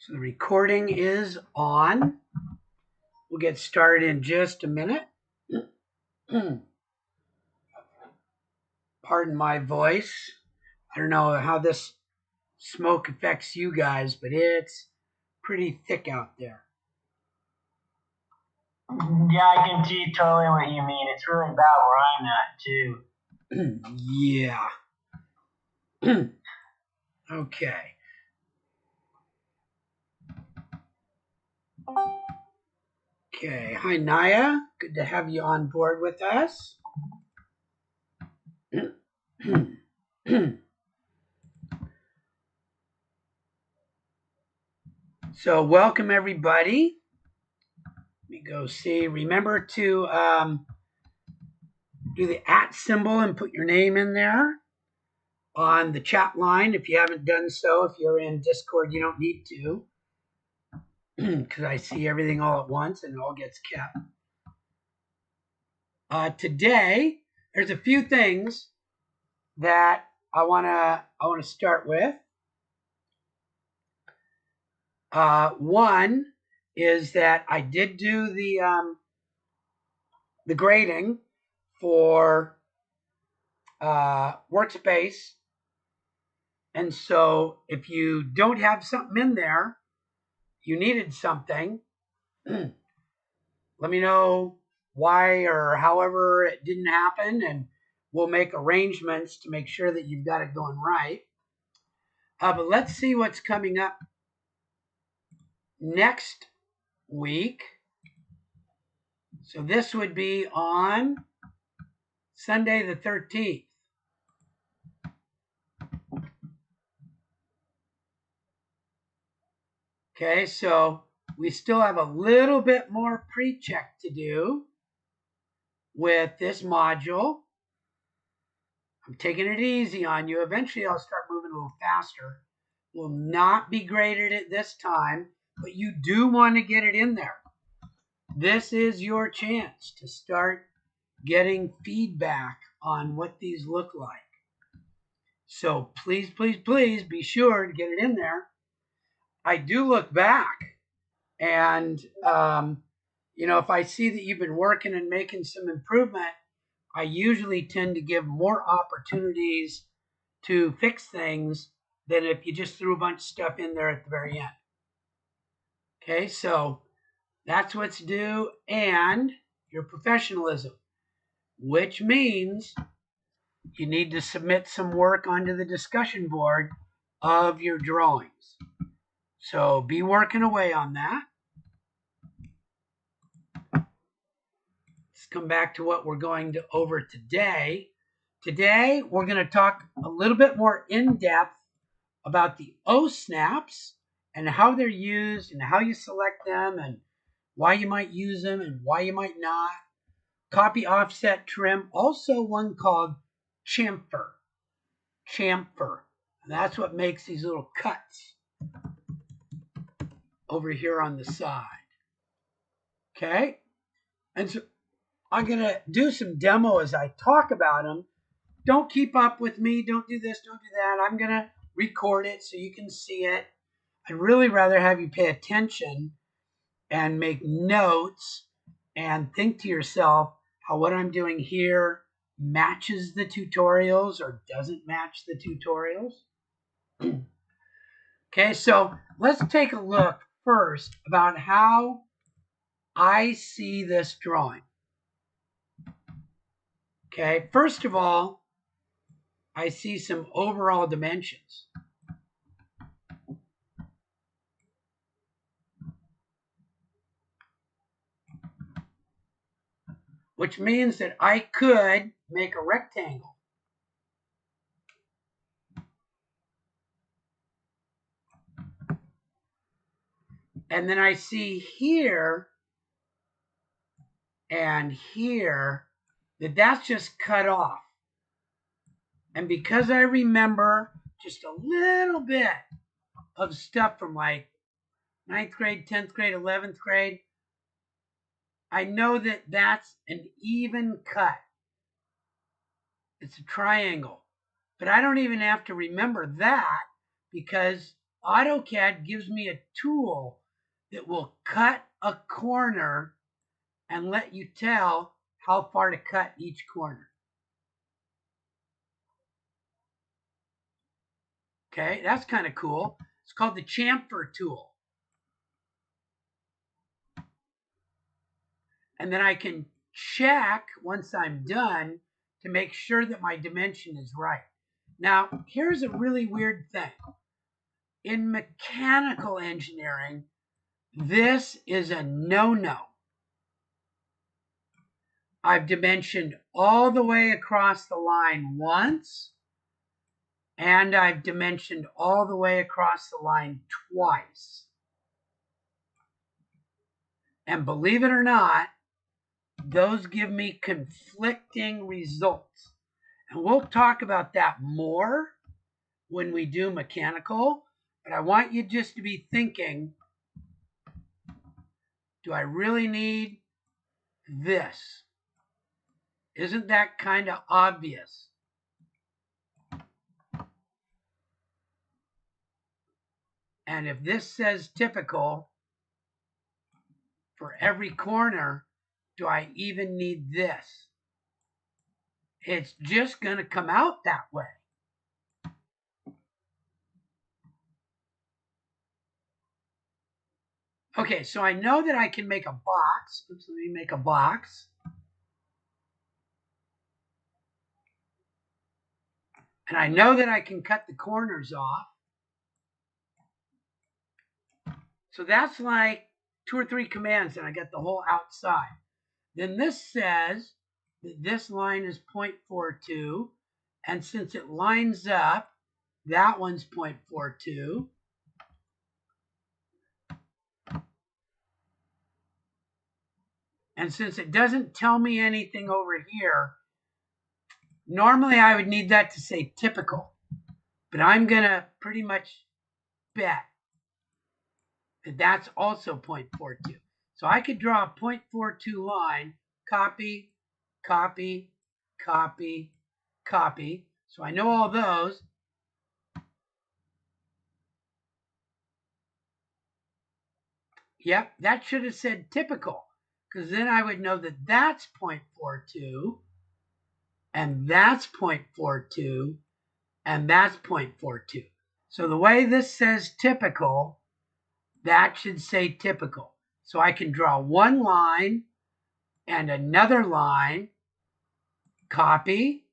So the recording is on. We'll get started in just a minute. Pardon my voice. I don't know how this smoke affects you guys, but it's pretty thick out there. Yeah, I can see totally what you mean. It's really bad where I'm at, too. Yeah. Okay. Okay. Hi, Naya. Good to have you on board with us. So, welcome everybody. Let me go see. Remember to do the @ symbol and put your name in there on the chat line if you haven't done so. If you're in Discord, you don't need to because I see everything all at once and it all gets kept. Today, there's a few things that I wanna start with. One is that I did do the grading for Workspace, and so if you don't have something in there, you needed something, let me know why or however it didn't happen, and we'll make arrangements to make sure that you've got it going right. But let's see what's coming up next week. So this would be on Sunday the 13th. Okay, so we still have a little bit more pre-check to do with this module. I'm taking it easy on you. Eventually I'll start moving a little faster. Will not be graded at this time, but you do want to get it in there. This is your chance to start getting feedback on what these look like. So please, please, please be sure to get it in there. I do look back and, if I see that you've been working and making some improvement, I usually tend to give more opportunities to fix things than if you just threw a bunch of stuff in there at the very end. Okay, so that's what's due, and your professionalism, which means you need to submit some work onto the discussion board of your drawings. So be working away on that. Let's come back to what we're going to over today. Today, we're going to talk a little bit more in depth about the O snaps and how they're used and how you select them and why you might use them and why you might not. Copy offset trim, also one called chamfer. Chamfer. And that's what makes these little cuts over here on the side. Okay? And so I'm going to do some demo as I talk about them. Don't keep up with me. Don't do this. Don't do that. I'm going to record it so you can see it. I'd really rather have you pay attention and make notes and think to yourself how what I'm doing here matches the tutorials or doesn't match the tutorials. Okay, so let's take a look first about how I see this drawing. Okay, first of all, I see some overall dimensions. Which means that I could make a rectangle. And then I see here and here that that's just cut off. And because I remember just a little bit of stuff from like 9th grade, 10th grade, 11th grade, I know that that's an even cut. It's a triangle. But I don't even have to remember that because AutoCAD gives me a tool that will cut a corner and let you tell how far to cut each corner. Okay, that's kind of cool. It's called the chamfer tool. And then I can check once I'm done to make sure that my dimension is right. Now, here's a really weird thing. In mechanical engineering, this is a no-no. I've dimensioned all the way across the line once, and I've dimensioned all the way across the line twice. And believe it or not, those give me conflicting results. And we'll talk about that more when we do mechanical, but I want you just to be thinking, do I really need this? Isn't that kind of obvious? And if this says typical for every corner, do I even need this? It's just going to come out that way. Okay, so I know that I can make a box. Oops, let me make a box. And I know that I can cut the corners off. So that's like 2 or 3 commands and I got the whole outside. Then this says that this line is 0.42. And since it lines up, that one's 0.42. And since it doesn't tell me anything over here, normally I would need that to say typical. But I'm going to pretty much bet that that's also 0.42. So I could draw a 0.42 line, copy, copy, copy, copy. So I know all those. Yep, that should have said typical, because then I would know that that's 0.42, and that's 0.42, and that's 0.42. So the way this says typical, that should say typical. So I can draw one line and another line, copy,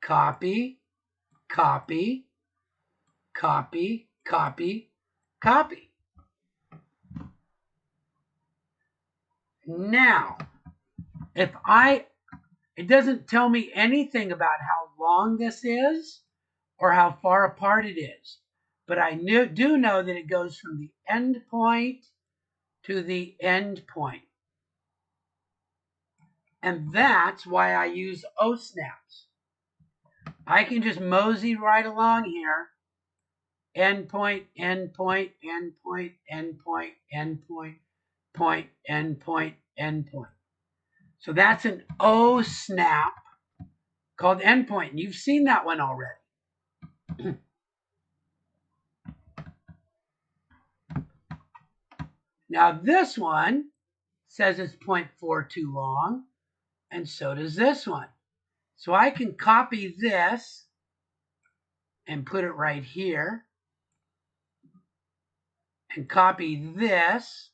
copy, copy, copy, copy, copy. Now, it doesn't tell me anything about how long this is or how far apart it is, but I do know that it goes from the end point to the end point. And that's why I use O snaps. I can just mosey right along here. End point, end point, end point, end point, end point, point, end point, end point. So that's an O snap called endpoint. And you've seen that one already. Now this one says it's 0.42 long, and so does this one. So I can copy this and put it right here, and copy this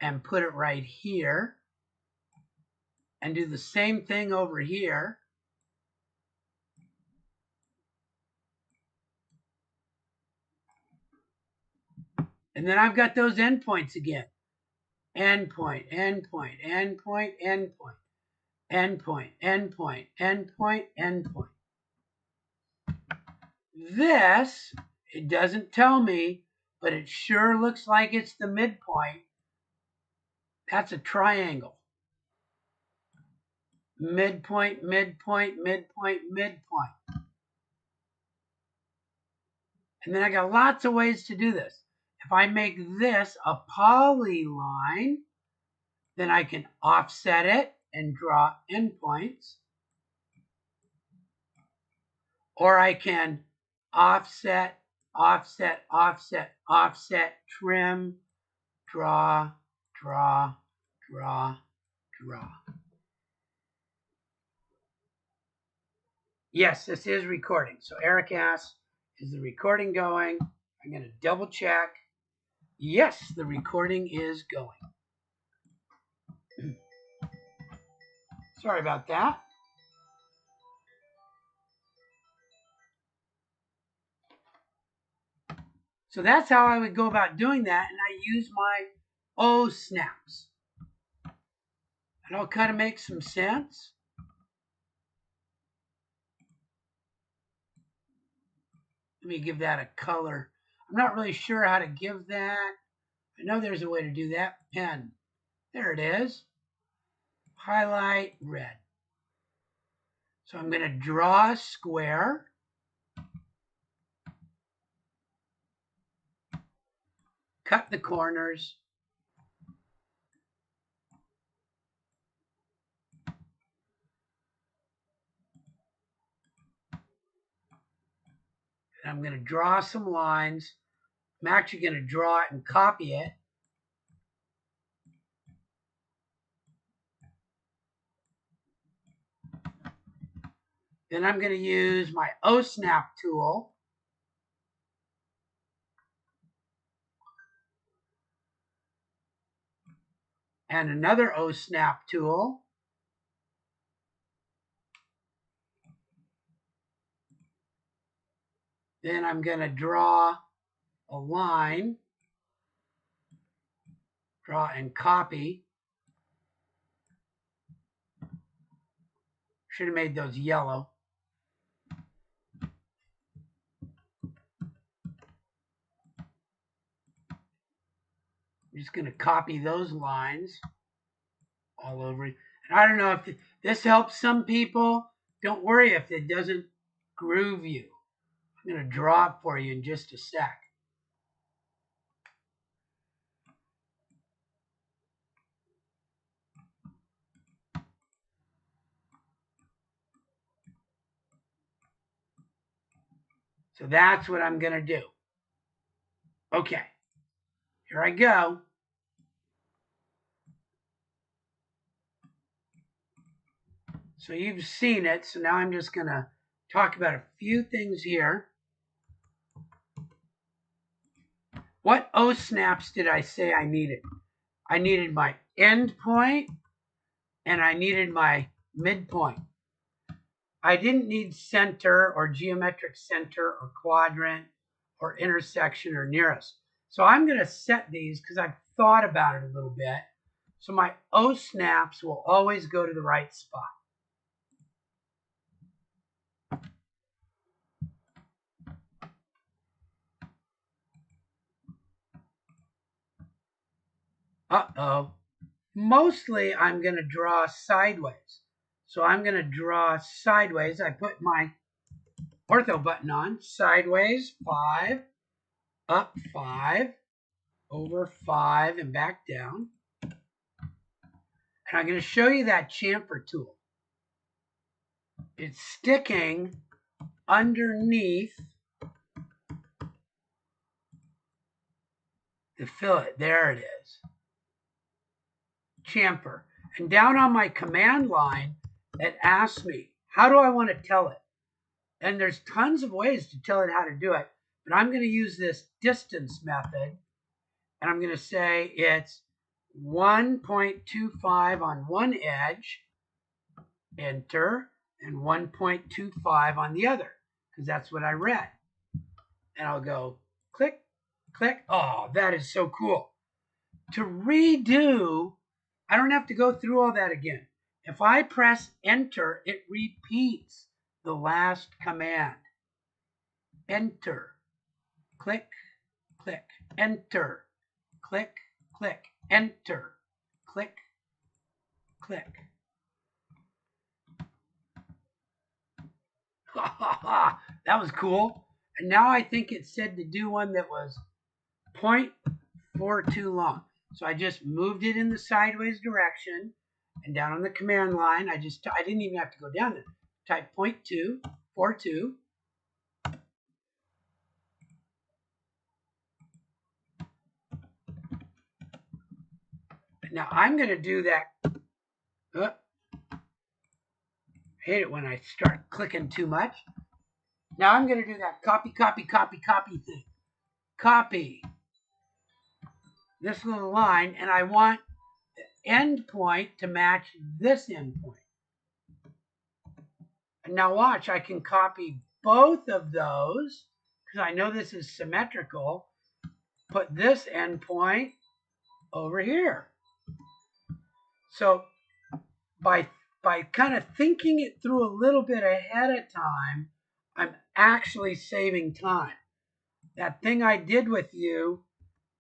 and put it right here, and do the same thing over here. And then I've got those endpoints again. Endpoint, endpoint, endpoint, endpoint, endpoint, endpoint, endpoint, endpoint. This, it doesn't tell me, but it sure looks like it's the midpoint. That's a triangle. Midpoint, midpoint, midpoint, midpoint. And then I got lots of ways to do this. If I make this a polyline, then I can offset it and draw endpoints. Or I can offset offset, offset, offset, trim, draw, draw, draw, draw. Yes, this is recording. So Eric asks, is the recording going? I'm going to double check. Yes, the recording is going. Sorry about that. So that's how I would go about doing that, and I use my O snaps. And I'll kind of make some sense. Let me give that a color. I'm not really sure how to give that. I know there's a way to do that. Pen. There it is. Highlight red. So I'm going to draw a square. Cut the corners. And I'm going to draw some lines. I'm actually going to draw it and copy it. Then I'm going to use my O-snap tool. And another O-snap tool. Then I'm going to draw a line. Draw and copy. Should have made those yellow. I'm just going to copy those lines all over. And I don't know if this helps some people. Don't worry if it doesn't groove you. I'm going to draw it for you in just a sec. So that's what I'm going to do. Okay, here I go. So you've seen it. So now I'm just going to talk about a few things here. What O snaps did I say I needed? I needed my end point and I needed my midpoint. I didn't need center or geometric center or quadrant or intersection or nearest. So I'm going to set these because I've thought about it a little bit. So my O snaps will always go to the right spot. Uh-oh. Mostly I'm going to draw sideways. So I'm going to draw sideways. I put my ortho button on. Sideways, 5, up 5, over 5, and back down. And I'm going to show you that chamfer tool. It's sticking underneath the fillet. There it is. Chamfer. And down on my command line, it asks me, how do I want to tell it? And there's tons of ways to tell it how to do it. But I'm going to use this distance method. And I'm going to say it's 1.25 on one edge, enter, and 1.25 on the other, because that's what I read. And I'll go click, click. Oh, that is so cool. To redo, I don't have to go through all that again. If I press enter, it repeats the last command. Enter, click, click, enter, click, click, enter, click, click. That was cool. And now I think it said to do one that was 0.42 long. So I just moved it in the sideways direction, and down on the command line, I didn't even have to go down there. Type 0.242. Now I'm going to do that. I hate it when I start clicking too much. Now I'm going to do that copy thing. Copy this little line, and I want the end point to match this end point. And now watch, I can copy both of those because I know this is symmetrical. Put this end point over here. So by kind of thinking it through a little bit ahead of time, I'm actually saving time. That thing I did with you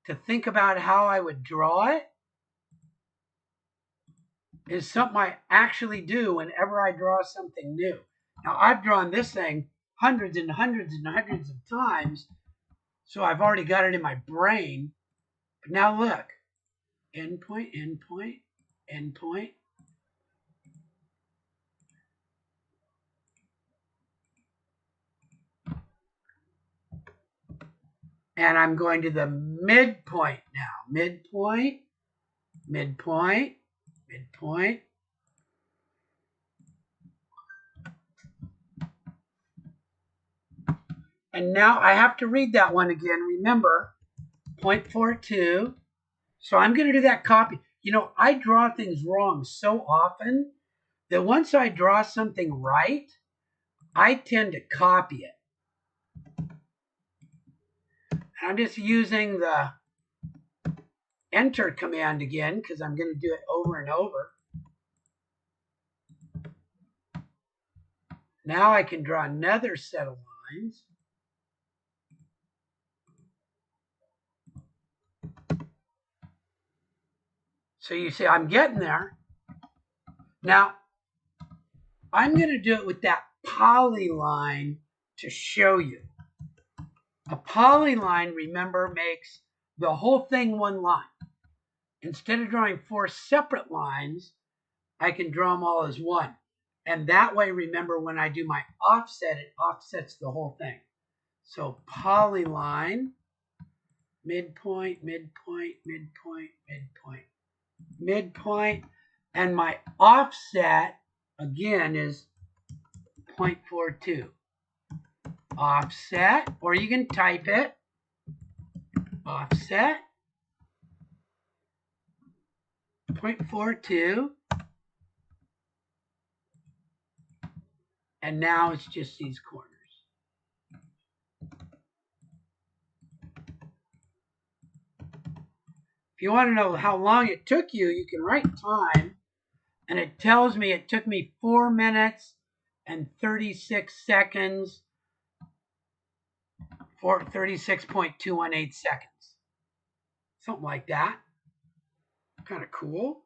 to think about how I would draw it is something I actually do whenever I draw something new. Now, I've drawn this thing hundreds and hundreds and hundreds of times, so I've already got it in my brain. But now look, endpoint, endpoint, endpoint. And I'm going to the midpoint now. Midpoint, midpoint, midpoint. And now I have to read that one again. Remember, 0.42. So I'm going to do that copy. You know, I draw things wrong so often that once I draw something right, I tend to copy it. I'm just using the enter command again because I'm going to do it over and over. Now I can draw another set of lines. So you see, I'm getting there. Now, I'm going to do it with that polyline to show you. A polyline, remember, makes the whole thing one line. Instead of drawing 4 separate lines, I can draw them all as one. And that way, remember, when I do my offset, it offsets the whole thing. So polyline, midpoint, midpoint, midpoint, midpoint, midpoint. And my offset, again, is 0.42. Offset, or you can type it, offset, 0.42. And now it's just these corners. If you want to know how long it took you, you can write time. And it tells me it took me 4 minutes and 36 seconds for 36.218 seconds. Something like that. Kind of cool.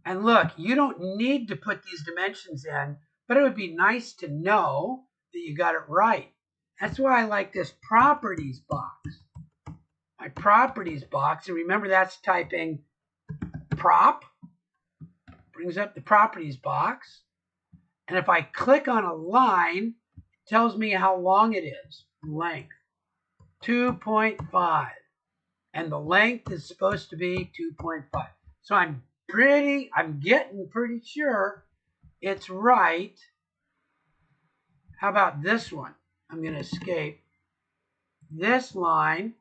And look, you don't need to put these dimensions in, but it would be nice to know that you got it right. That's why I like this properties box. My properties box, and remember that's typing prop, brings up the properties box. And if I click on a line, it tells me how long it is. Length, 2.5. And the length is supposed to be 2.5. So I'm getting pretty sure it's right. How about this one? I'm going to escape. This line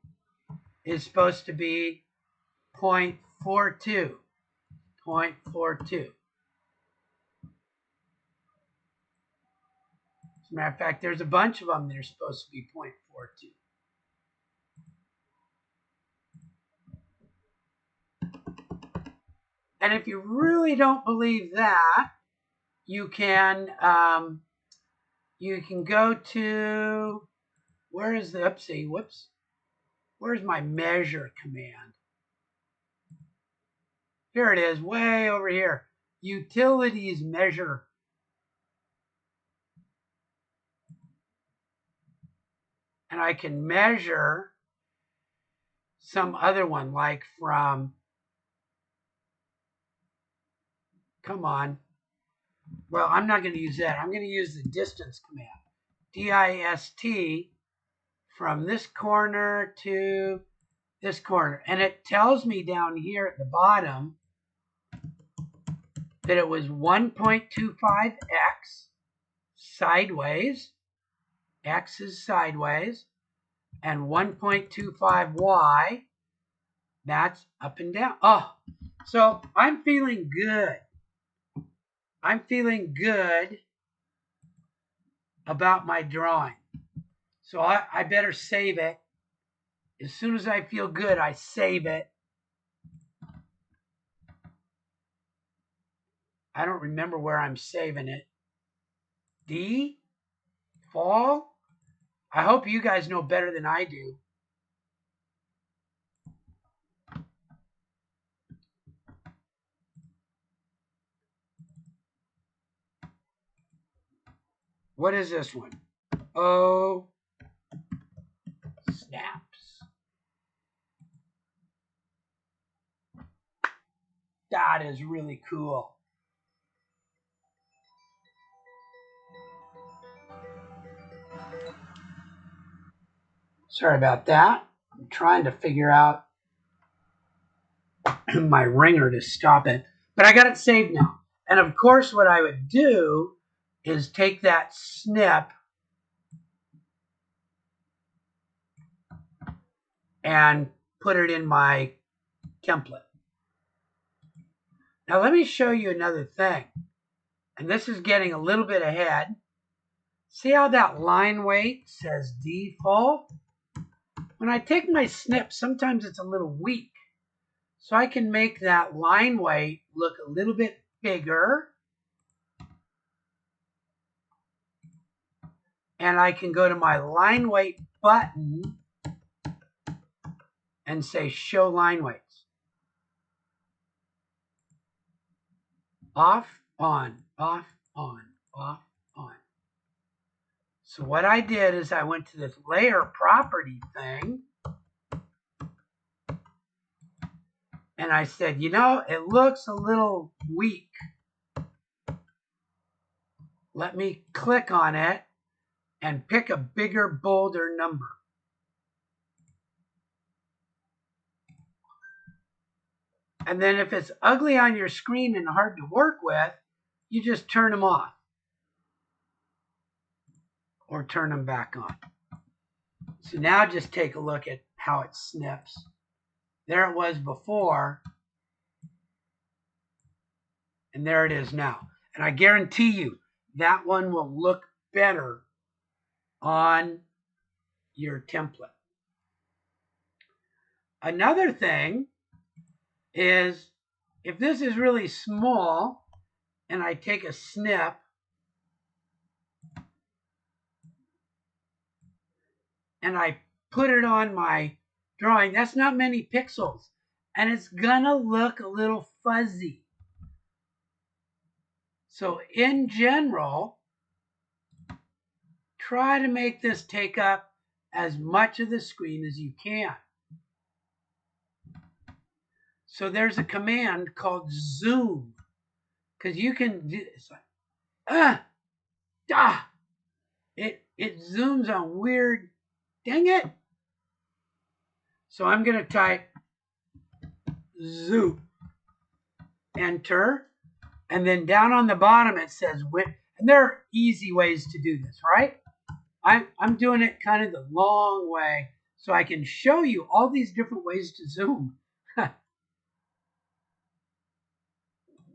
is supposed to be 0.42. 0.42. As a matter of fact, there's a bunch of them that are supposed to be 0.42. And if you really don't believe that, you can go to, where is the, oopsie, whoops. Where's my measure command? Here it is, way over here. Utilities measure. And I can measure some other one, like from, come on. Well, I'm not going to use that. I'm going to use the distance command. DIST from this corner to this corner. And it tells me down here at the bottom that it was 1.25x sideways. X is sideways. And 1.25y, that's up and down. Oh, so I'm feeling good. I'm feeling good about my drawing. So I better save it. As soon as I feel good, I save it. I don't remember where I'm saving it. D? Fall? I hope you guys know better than I do. What is this one? Oh, snaps. That is really cool. Sorry about that. I'm trying to figure out my ringer to stop it. But I got it saved now. And of course, what I would do is take that snip and put it in my template. Now let me show you another thing. And this is getting a little bit ahead. See how that line weight says default? When I take my snip, sometimes it's a little weak. So I can make that line weight look a little bit bigger. And I can go to my line weight button and say show line weights. Off, on, off, on, off, on. So what I did is I went to this layer property thing and I said, you know, it looks a little weak. Let me click on it and pick a bigger, bolder number. And then if it's ugly on your screen and hard to work with, you just turn them off or turn them back on. So now just take a look at how it snips. There it was before, and there it is now. And I guarantee you that one will look better on your template. Another thing is if this is really small and I take a snip and I put it on my drawing, that's not many pixels. And it's gonna look a little fuzzy. So in general, try to make this take up as much of the screen as you can. So there's a command called zoom, because you can do it's like it zooms on weird, dang it. So I'm going to type zoom, enter, and then down on the bottom it says width. And there are easy ways to do this, right? I'm doing it kind of the long way so I can show you all these different ways to zoom.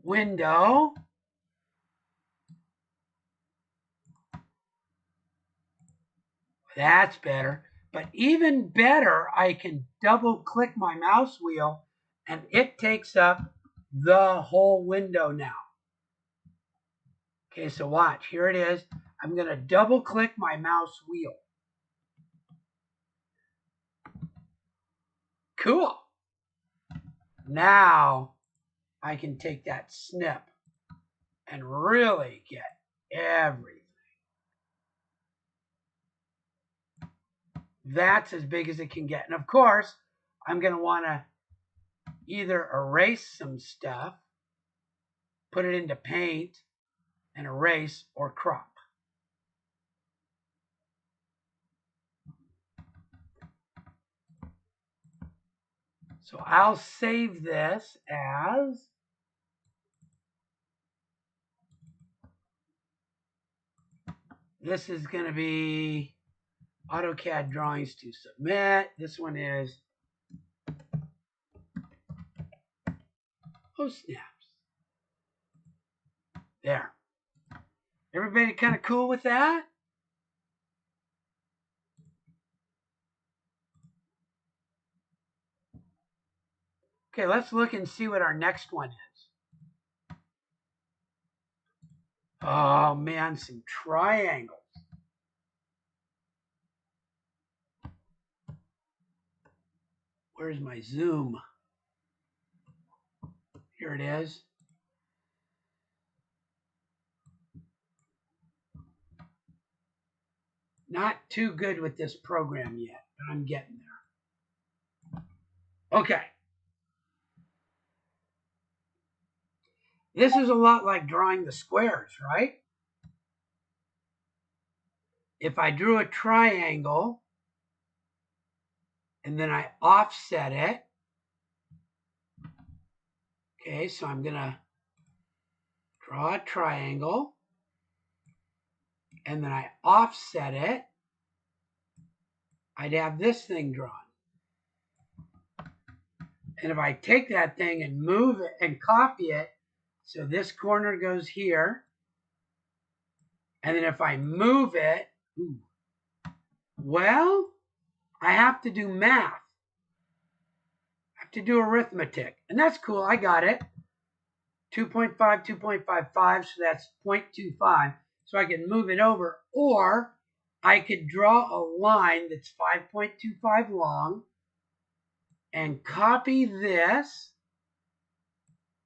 Window. That's better. But even better, I can double click my mouse wheel and it takes up the whole window now. Okay, so watch. Here it is. I'm going to double click my mouse wheel. Cool. Now I can take that snip and really get everything. That's as big as it can get. And of course, I'm going to want to either erase some stuff, put it into paint, and erase or crop. So I'll save this as this is going to be AutoCAD drawings to submit. This one is, oh snaps. There. Everybody kind of cool with that? Okay, let's look and see what our next one is. Oh man, some triangles. Where's my zoom? Here it is. Not too good with this program yet, but I'm getting there. Okay. This is a lot like drawing the squares, right? If I drew a triangle and then I offset it, okay, so I'm going to draw a triangle and then I offset it, I'd have this thing drawn. And if I take that thing and move it and copy it, so this corner goes here, and then if I move it, well, I have to do math. I have to do arithmetic. And that's cool. I got it. 2.5, 2.55, so that's 0.25. So I can move it over. Or I could draw a line that's 5.25 long and copy this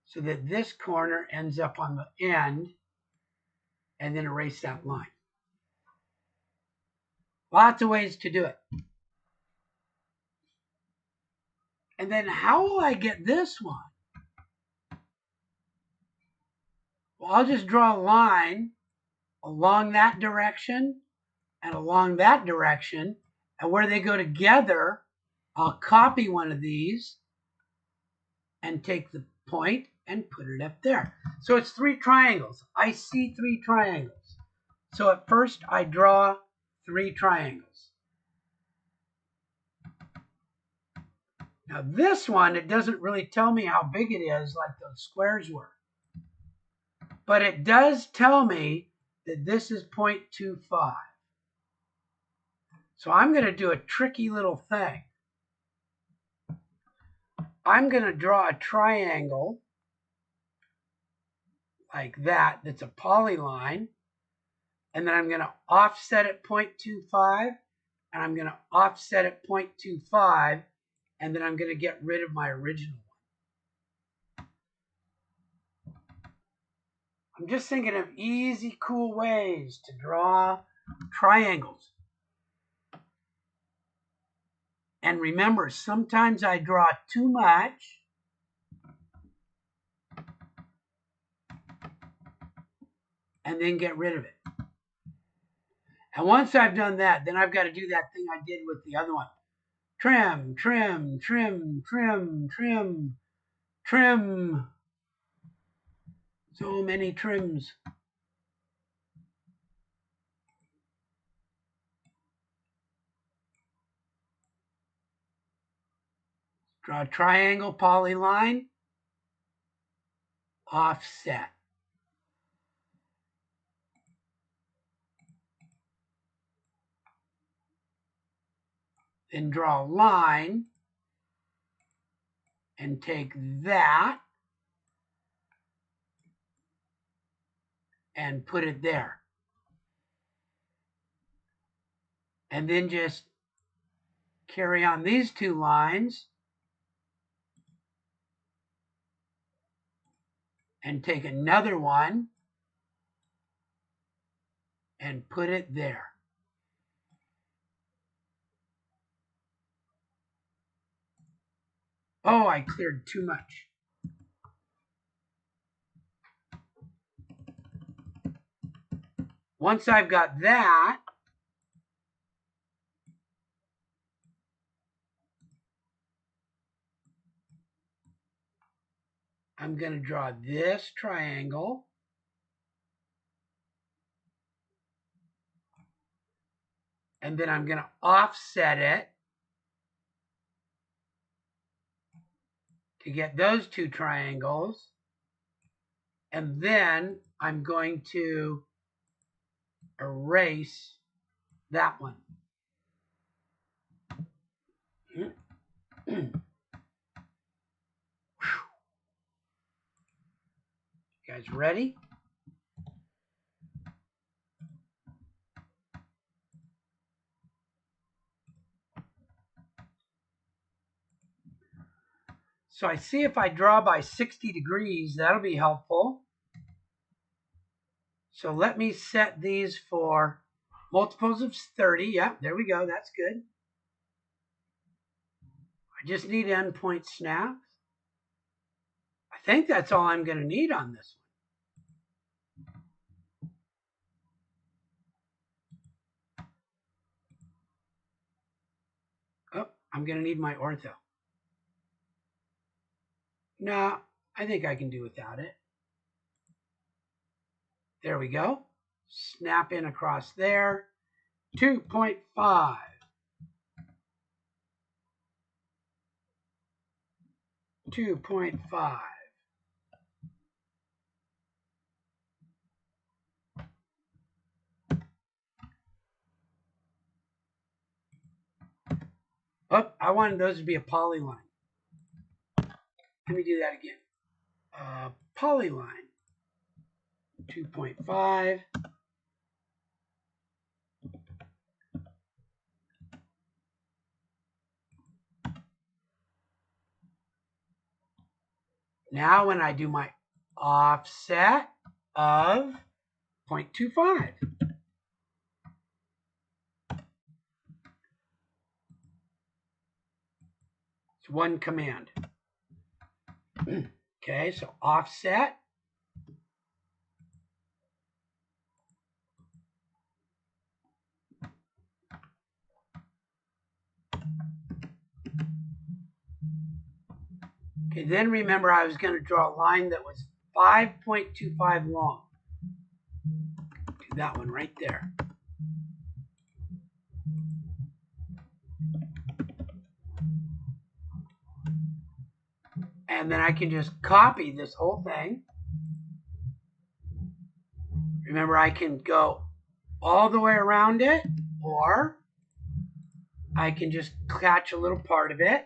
so that this corner ends up on the end and then erase that line. Lots of ways to do it. And then how will I get this one? Well, I'll just draw a line along that direction and along that direction, and where they go together, I'll copy one of these and take the point and put it up there. So it's 3 triangles. I see 3 triangles. So at first I draw 3 triangles. Now this one, it doesn't really tell me how big it is like those squares were. But it does tell me that this is 0.25. So I'm going to do a tricky little thing. I'm going to draw a triangle like that, that's a polyline, and then I'm going to offset at 0.25, and I'm going to offset at 0.25, and then I'm going to get rid of my original one. I'm just thinking of easy, cool ways to draw triangles. And remember, sometimes I draw too much, and then get rid of it. And once I've done that, then I've got to do that thing I did with the other one. Trim, trim, trim, trim, trim, trim. So many trims. Draw a triangle, polyline, offset. Then draw a line and take that and put it there. And then just carry on these 2 lines and take another one and put it there. Oh, I cleared too much. Once I've got that, I'm going to draw this triangle. And then I'm going to offset it to get those two triangles. And then I'm going to erase that one. You guys ready? So I see if I draw by 60 degrees, that'll be helpful. So let me set these for multiples of 30. Yep, there we go. That's good. I just need endpoint snaps. I think that's all I'm going to need on this one. Oh, I'm going to need my ortho. No, I think I can do without it. There we go. Snap in across there. 2.5. 2.5. Oh, I wanted those to be a polyline. Let me do that again. Polyline. 2.5. Now when I do my offset of 0.25. It's one command. Okay, so offset. Okay, then remember I was going to draw a line that was 5.25 long. Do that one right there. And then I can just copy this whole thing. Remember, I can go all the way around it, or I can just catch a little part of it,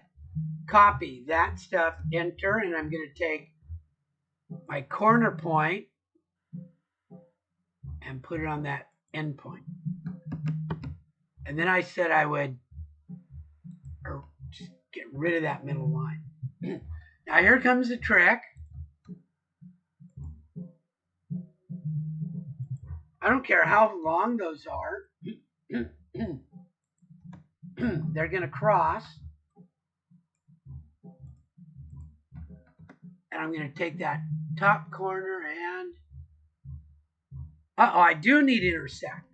copy that stuff, enter, and I'm going to take my corner point and put it on that end point. And then I said I would just get rid of that middle line. Now here comes the trick. I don't care how long those are. They're going to cross. And I'm going to take that top corner and... Uh-oh, I do need intersect.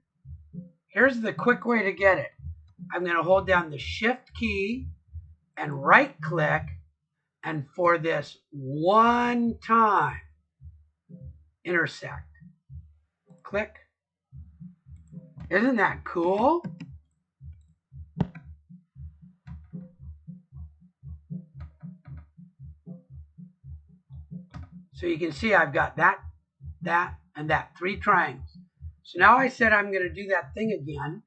Here's the quick way to get it. I'm going to hold down the Shift key and right-click, and for this one time, intersect. Click. Isn't that cool? So you can see I've got that, and that. 3 triangles. So now I said I'm going to do that thing again.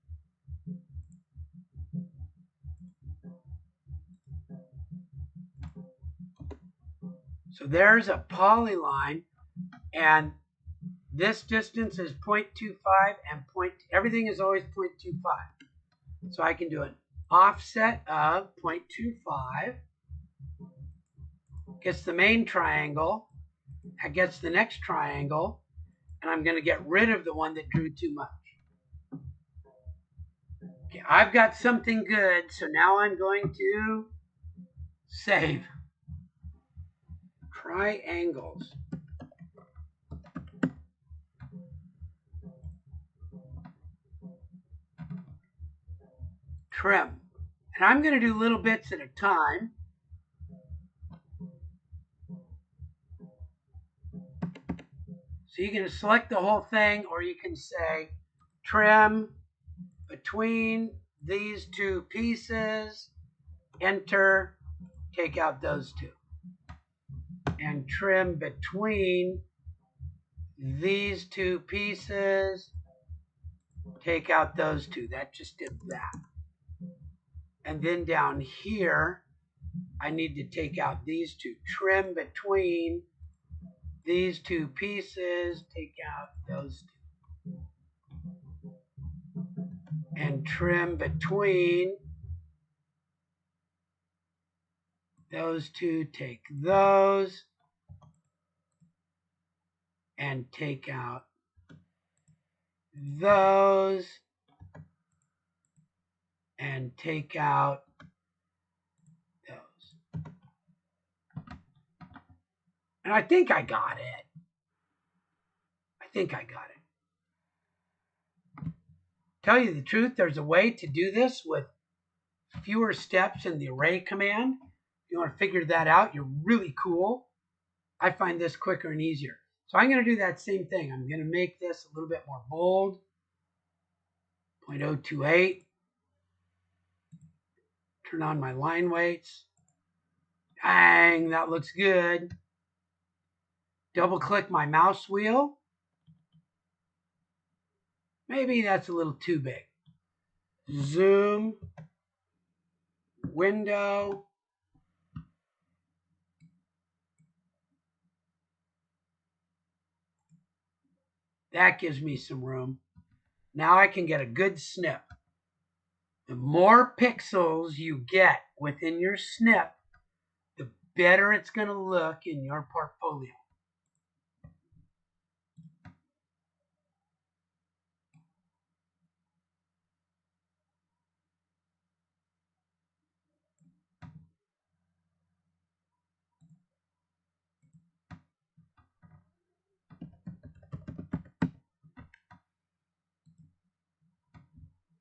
So there's a polyline, and this distance is 0.25, and everything is always 0.25. So I can do an offset of 0.25. Gets the main triangle. That gets the next triangle. And I'm going to get rid of the one that drew too much. Okay, I've got something good, so now I'm going to save. Triangles. Trim. And I'm going to do little bits at a time. So you can select the whole thing, or you can say trim between these two pieces, enter, take out those two. And trim between these two pieces, take out those two. That just did that. And then down here, I need to take out these two. Trim between these two pieces, take out those two. And trim between those two, take those, and take out those, and take out those. And I think I got it. Tell you the truth, there's a way to do this with fewer steps in the array command. If you want to figure that out, you're really cool. I find this quicker and easier. So I'm going to do that same thing. I'm going to make this a little bit more bold. 0.028. Turn on my line weights. Dang, that looks good. Double click my mouse wheel. Maybe that's a little too big. Zoom. Window. That gives me some room. Now I can get a good snip. The more pixels you get within your snip, the better it's going to look in your portfolio.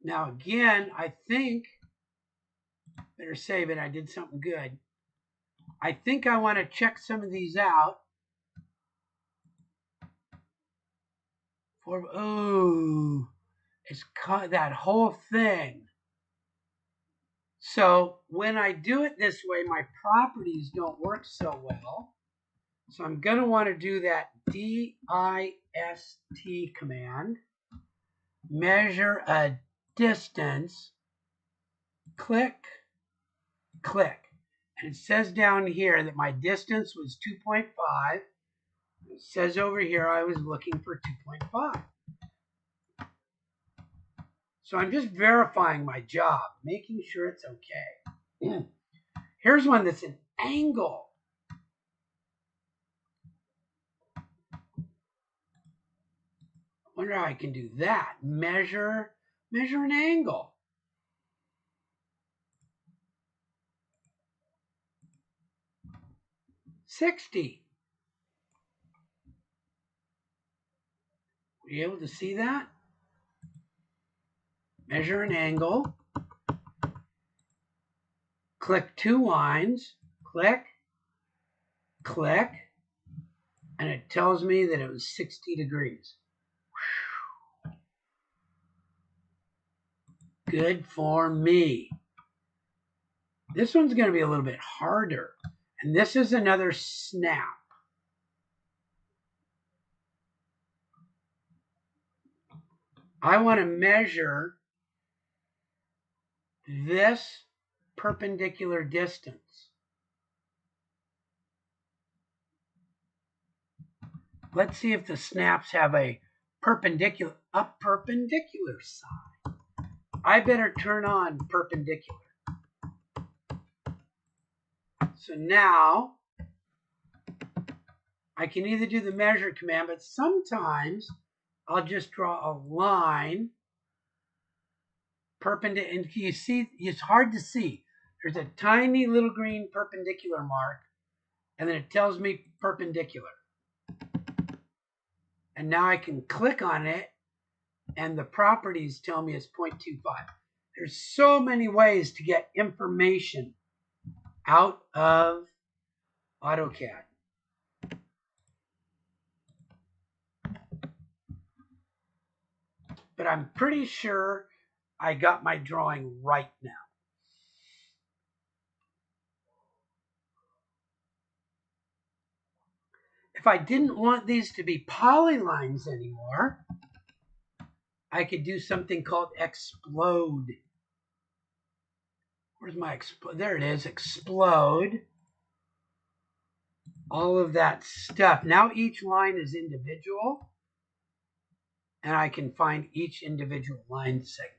Now again, I think, better save it, I did something good. I think I want to check some of these out. It's caught that whole thing. So when I do it this way, my properties don't work so well. So I'm going to want to do that DIST command. Measure a distance. Click, click. And it says down here that my distance was 2.5. It says over here I was looking for 2.5. So I'm just verifying my job, making sure it's okay. Here's one that's an angle. I wonder how I can do that. Measure an angle. $60. Were you able to see that? Measure an angle. Click two lines. Click, click, and it tells me that it was 60 degrees. Good for me. This one's going to be a little bit harder. And this is another snap. I want to measure this perpendicular distance. Let's see if the snaps have a perpendicular side. I better turn on perpendicular. So now I can either do the measure command, but sometimes I'll just draw a line perpendicular. And you see, it's hard to see. There's a tiny little green perpendicular mark, and then it tells me perpendicular. And now I can click on it, and the properties tell me it's 0.25. There's so many ways to get information out of AutoCAD. but I'm pretty sure I got my drawing right now. If I didn't want these to be polylines anymore, I could do something called explode. Where's my explode? There it is, explode. All of that stuff. Now each line is individual, and I can find each individual line segment.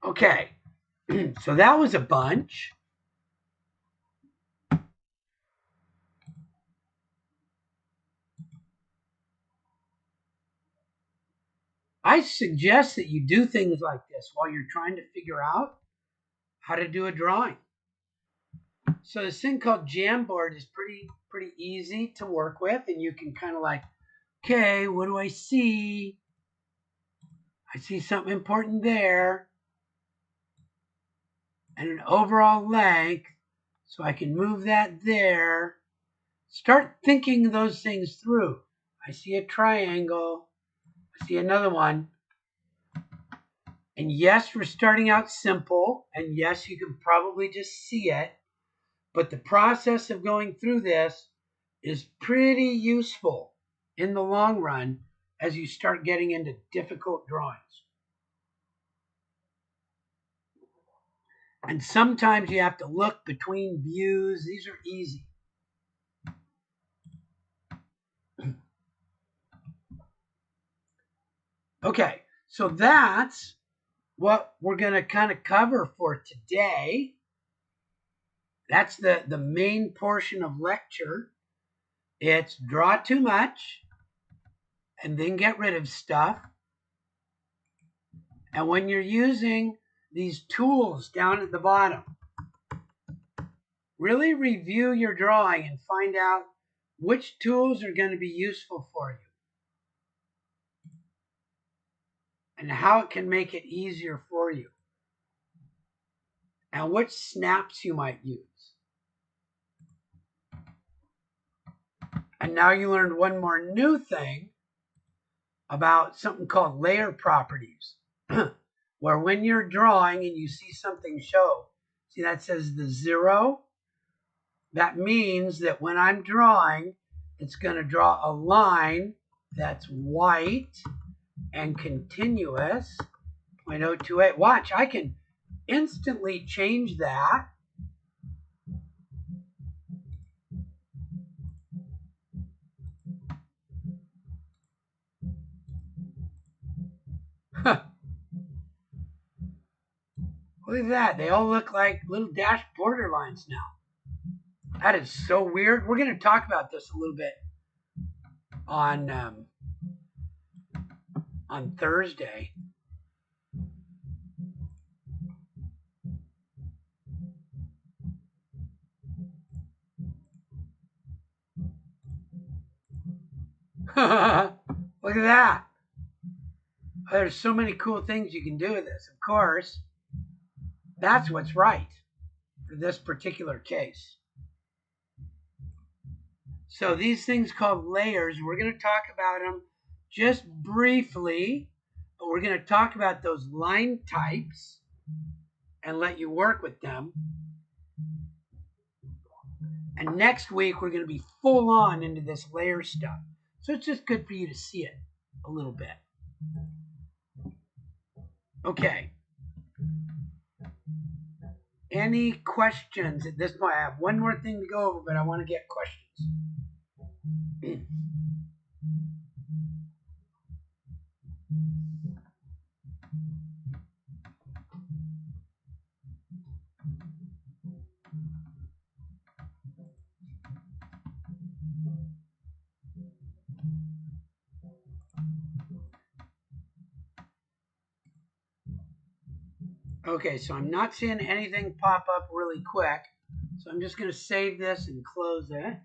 Okay, so that was a bunch. I suggest that you do things like this while you're trying to figure out how to do a drawing. So this thing called Jamboard is pretty easy to work with, and you can kind of like, okay, what do I see? I see something important there, and an overall length, so I can move that there. Start thinking those things through. I see a triangle. I see another one. And yes, we're starting out simple, and yes, you can probably just see it, but the process of going through this is pretty useful in the long run as you start getting into difficult drawings. And sometimes you have to look between views. These are easy. Okay, so that's what we're going to kind of cover for today. That's the main portion of lecture. It's draw too much and then get rid of stuff. And when you're using these tools down at the bottom, really review your drawing and find out which tools are going to be useful for you and how it can make it easier for you and which snaps you might use. And now you learned one more new thing about something called layer properties, where when you're drawing and you see something show, see that says the 0? That means that when I'm drawing, it's going to draw a line that's white and continuous, 0.028. Watch, I can instantly change that. Look at that. They all look like little dashed border lines now. That is so weird. We're going to talk about this a little bit on Thursday. Look at that. There's so many cool things you can do with this. Of course, that's what's right for this particular case. So these things called layers, we're going to talk about them just briefly, but we're going to talk about those line types and let you work with them. And next week, we're going to be full on into this layer stuff. So it's just good for you to see it a little bit. Okay. Any questions at this point? I have one more thing to go over, but I want to get questions. Okay, so I'm not seeing anything pop up really quick. So I'm just going to save this and close it.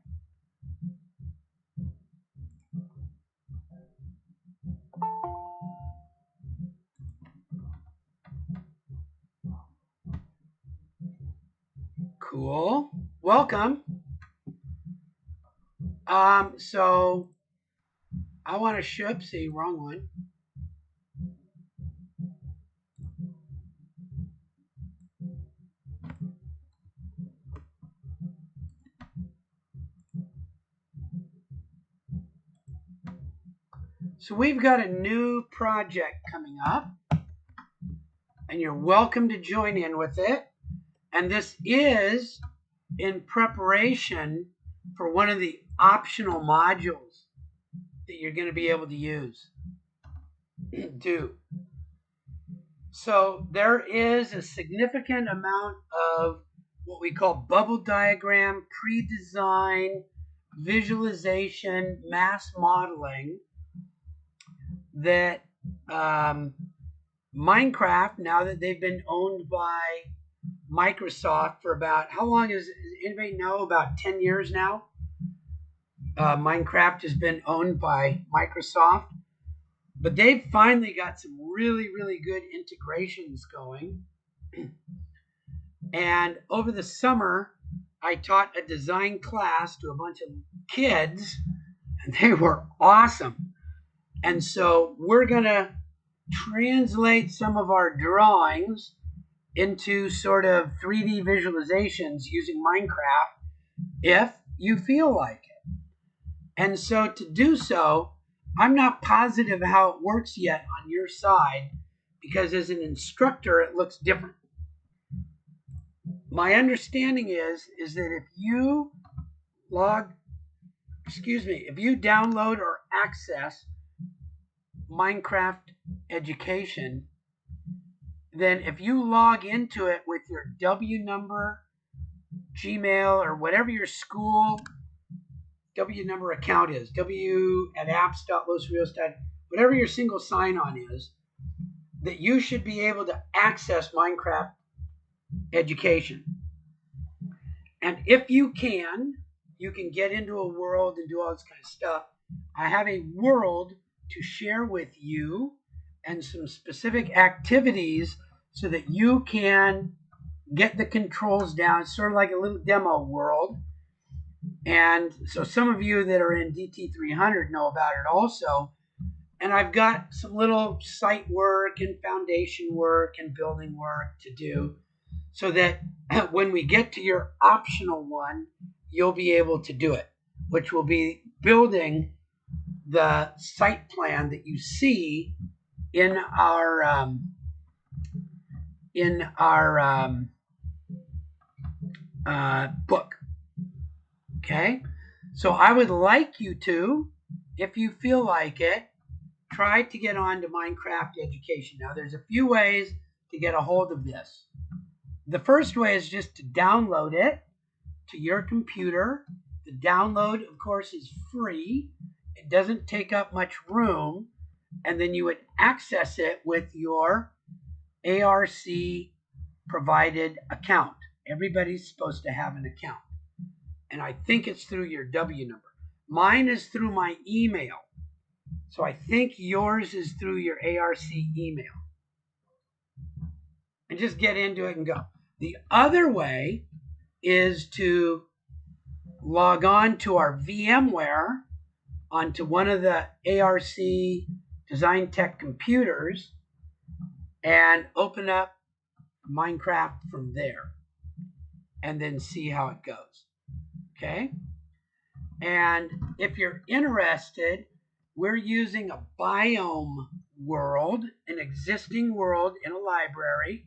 Cool. Welcome. So I want to ship. See, wrong one. So we've got a new project coming up, and you're welcome to join in with it. And this is in preparation for one of the optional modules that you're going to be able to use. Do. So there is a significant amount of what we call bubble diagram, pre-design, visualization, mass modeling that Minecraft, now that they've been owned by Microsoft for about, how long does anybody know? About 10 years now. Minecraft has been owned by Microsoft, but they've finally got some really, really good integrations going. And over the summer, I taught a design class to a bunch of kids, and they were awesome. And so we're going to translate some of our drawings into sort of 3D visualizations using Minecraft if you feel like it. And so to do so, I'm not positive how it works yet on your side because as an instructor, it looks different. My understanding is that if you if you download or access Minecraft Education, then if you log into it with your W number, Gmail, or whatever your school W number account is, w@apps.losrios, whatever your single sign-on is, that you should be able to access Minecraft Education. And if you can get into a world and do all this kind of stuff. I have a world to share with you and some specific activities so that you can get the controls down. It's sort of like a little demo world. And so some of you that are in DT300 know about it also. And I've got some little site work and foundation work and building work to do so that when we get to your optional one, you'll be able to do it, which will be building the site plan that you see in our book. Okay, so I would like you to, if you feel like it, try to get on to Minecraft Education. Now, there's a few ways to get a hold of this. The first way is just to download it to your computer. The download, of course, is free. It doesn't take up much room. And then you would access it with your ARC provided account. Everybody's supposed to have an account. And I think it's through your W number. Mine is through my email. So I think yours is through your ARC email. And just get into it and go. The other way is to log on to our VMware onto one of the ARC Design Tech computers and open up Minecraft from there and then see how it goes. Okay? And if you're interested, we're using a biome world, an existing world in a library.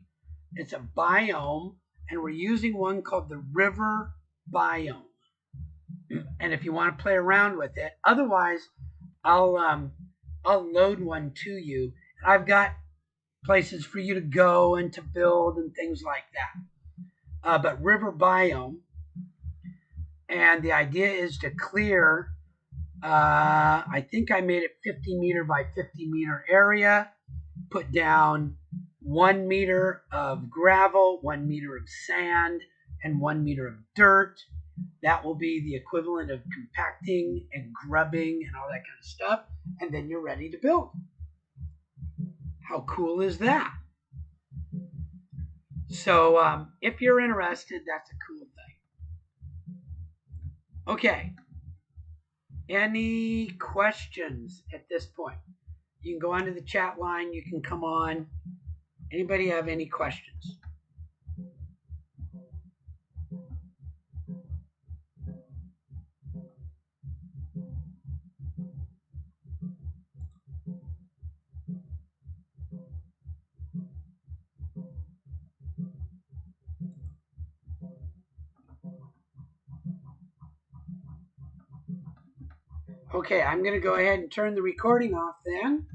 It's a biome, and we're using one called the river biome. And if you want to play around with it, otherwise, I'll load one to you. I've got places for you to go and to build and things like that. But river biome, and the idea is to clear. I think I made it 50 meter by 50 meter area. Put down 1 meter of gravel, 1 meter of sand, and 1 meter of dirt. That will be the equivalent of compacting and grubbing and all that kind of stuff. And then you're ready to build. How cool is that? So if you're interested, that's a cool thing. Okay. Any questions at this point? You can go onto the chat line. You can come on. Anybody have any questions? Okay, I'm going to go ahead and turn the recording off then.